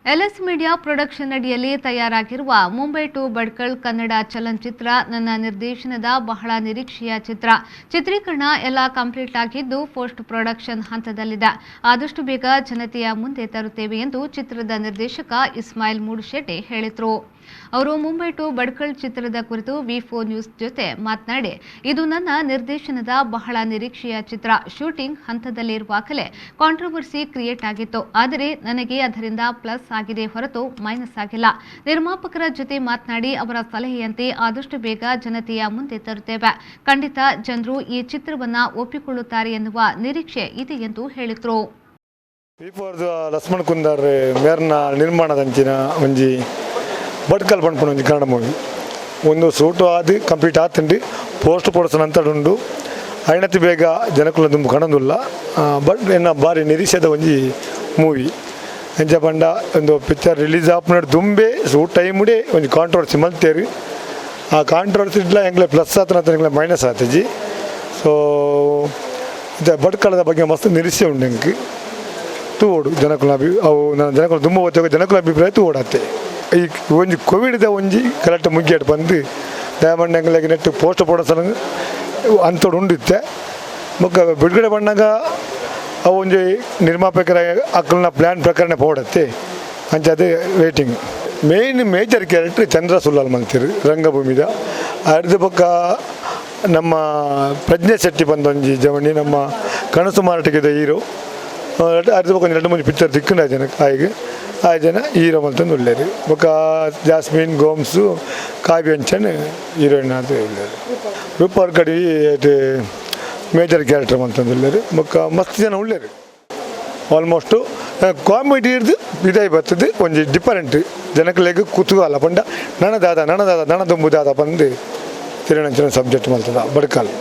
LS media production ಅಡಿಯಲ್ಲಿ ತಯಾರಾಗಿರುವ Mumbai to Badkal Kannada ಚಲನಚಿತ್ರ ನನ್ನ ನಿರ್ದೇಶನದ ಬಹಳ ನಿರೀಕ್ಷೆಯ ಚಿತ್ರ. ಚಿತ್ರೀಕರಣ ಎಲ್ಲ ಕಂಪ್ಲೀಟ್ ಆಗಿದ್ದು ಪೋಸ್ಟ್ ಪ್ರೊಡಕ್ಷನ್ ಹಂತದಲ್ಲಿದೆ. ಆದಷ್ಟು ಬೇಗ ಜನತೆಯ ಮುಂದೆ ತರುತ್ತೇವೆ ಎಂದು ಚಿತ್ರದ ನಿರ್ದೇಶಕ ಇಸ್ಮಾಯಿಲ್ ಮೂಡುಶೆಟ್ಟಿ ಹೇಳಿದರು. ಅವರು ಮುಂಬೈ ಟು ಬಡ್ಕಲ್ ಚಿತ್ರದ ಕುರಿತು ವಿ4 ನ್ಯೂಸ್ ಜೊತೆ ಮಾತನಾಡಿ, ಇದು ನನ್ನ ನಿರ್ದೇಶನದ ಬಹಳ ನಿರೀಕ್ಷೆಯ ಚಿತ್ರ. ಶೂಟಿಂಗ್ ಹಂತದಲ್ಲಿರುವಾಗಲೇ ಕಾಂಟ್ರವರ್ಸಿ ಕ್ರಿಯೇಟ್ ಆಗಿತ್ತು. ಆದರೆ ನನಗೆ ಅದರಿಂದ ಪ್ಲಸ್ ಆಗಿದೆ ಹೊರತು ಮೈನಸ್ ಆಗಿಲ್ಲ. ನಿರ್ಮಾಪಕರ ಜೊತೆ ಮಾತನಾಡಿ ಅವರ ಸಲಹೆಯಂತೆ ಆದಷ್ಟು ಬೇಗ ಜನತೆಯ ಮುಂದೆ ತರುತ್ತೇವೆ. ಖಂಡಿತ ಜನರು ಈ ಚಿತ್ರವನ್ನ ಒಪ್ಪಿಕೊಳ್ಳುತ್ತಾರೆ ಎನ್ನುವ ನಿರೀಕ್ಷೆ ಇದೆ ಎಂದು ಹೇಳಿದರು. ಲಕ್ಷ್ಮಣ್ ಕುಂದಾರ್ ಮೇರ್ನ ನಿರ್ಮಾಣದಂಚಿನ ಒಂಜಿ ಬಡ್ಕಲ್ ಪಂಪನ ಒಂಜಿ ಕನ್ನಡ ಮೂವಿ ಒಂದು ಸೂಟು ಆದಿ ಕಂಪ್ಲೀಟ್ ಆತಂಡಿ ಪೋಸ್ಟ್ ಪ್ರೊಡಕ್ಷನ್ ಅಂತ ಉಂಡು. ಐನತಿ ಬೇಗ ಜನಕ್ಕುಲ ದುಂಬು ಕಾಣೋದಿಲ್ಲ. ಬಟ್ ಎನ್ನ ಬಾರಿ ನಿರೀಕ್ಷೆದ ಒಂಜಿ ಮೂವಿ ಎಂಚ ಪಂಡ ಒಂದು ಪಿಕ್ಚರ್ ರಿಲೀಸ್ ಆಪುನಡು ದುಂಬೆ ಸೂಟ್ ಟೈಮುಡೆ ಒಂಜಿ ಕಾಂಟ್ರವರ್ಸಿ ಮಲ್ತೇರಿ. ಆ ಕಾಂಟ್ರವರ್ಸಿ ಇಲ್ಲ ಎಂಗ್ಲೆ ಪ್ಲಸ್ ಆತನ ಎಂಗ್ಲೆ ಮೈನಸ್ ಆತಜಿ. ಸೊ ಇದು ಬಡ್ಕಳದ ಬಗ್ಗೆ ಮಸ್ತ್ ನಿರೀಕ್ಷೆ ಉಂಡು ಎಂಕ್ ತೂಡು ಜನಕ್ಕುಲ ಅವು ನನ್ನ ಜನಕ್ಕುಲ ದುಂಬ ಓದ್ತೇವೆ ಜನಕ್ಕುಲ ಅಭಿಪ್ರಾಯ ತೂಡತ್ತೆ. ಈ ಒಂಜಿ ಕೋವಿಡ್ದ ಒಂಜಿ ಕರೆಕ್ಟ್ ಮುಗಿಯಟ್ಟು ಬಂದು ದಯಮಂಡ ಎಂಗ್ಲಾಗಿ ನೆಟ್ಟು ಪೋಸ್ಟ್ ಪ್ರೊಡಕ್ಷನ್ ಅಂಥದ್ದು ಉಂಡಿತ್ತೆ. ಮುಖ ಬಿಡುಗಡೆ ಬಂದಾಗ ಅವು ಒಂಜಿ ನಿರ್ಮಾಪಕರ ಅಕ್ಕಲನ ಪ್ಲ್ಯಾನ್ ಪ್ರಕಾರನೇ ಪೋಡತ್ತೆ ಅಂಚದೆ ವೇಟಿಂಗ್. ಮೇಜರ್ ಕ್ಯಾರೆಕ್ಟರ್ ಚಂದ್ರ ಸುಲ್ಲಾಲ್ ಮಂತಿರು ರಂಗಭೂಮಿದ. ಅರ್ಧ ಪಕ್ಕ ನಮ್ಮ ಪ್ರಜ್ಞೆ ಶೆಟ್ಟಿ ಬಂದೊಂಜಿ ಜವಣಿ ನಮ್ಮ ಕನಸು ಮಾರಾಟಕ್ಕಿದ ಹೀರೋ. ಅರ್ಧ ಪಕ್ಕ ಒಂದು 2-3 ಪಿಕ್ಚರ್ ದಿಕ್ಕಂಡು ಜನಕ್ಕೆ ಆಯ್ಗೆ ಆ ಜನ ಹೀರೋ ಅಂತಂದು ಒಳ್ಳೆಯರು. ಬೊಕ್ಕ ಜಾಸ್ಮಿನ್ ಗೋಮ್ಸು ಕಾವ್ಯಂಚನ್ ಹೀರೋಯಿನ್ ಅಂತ ಒಳ್ಳೆಯರು. ರೂಪಾರ್ ಕಡಿ ಮೇಜರ್ ಕ್ಯಾರೆಕ್ಟರ್ ಅಂತಂದು ಒಳ್ಳೆಯರು. ಬೊಕ್ಕ ಮಸ್ತ್ ಜನ ಒಳ್ಳೆಯರು. ಆಲ್ಮೋಸ್ಟು ಕಾಮಿಡಿ ಹಿಡಿದು ಇದಾಗಿ ಬರ್ತದೆ ಒಂಜಿ ಡಿಫರೆಂಟ್ ಜನಕ್ಕೆ ಕುತೂಹಲ ಪಂಡ ನನ್ನದಾದ ನನ್ನದೊಂಬುದಾದ ಬಂದು ತಿರುವನಂಚಿನ ಸಬ್ಜೆಕ್ಟ್ ಮಾಡ್ತದ ಬಡ್ಕಲ್.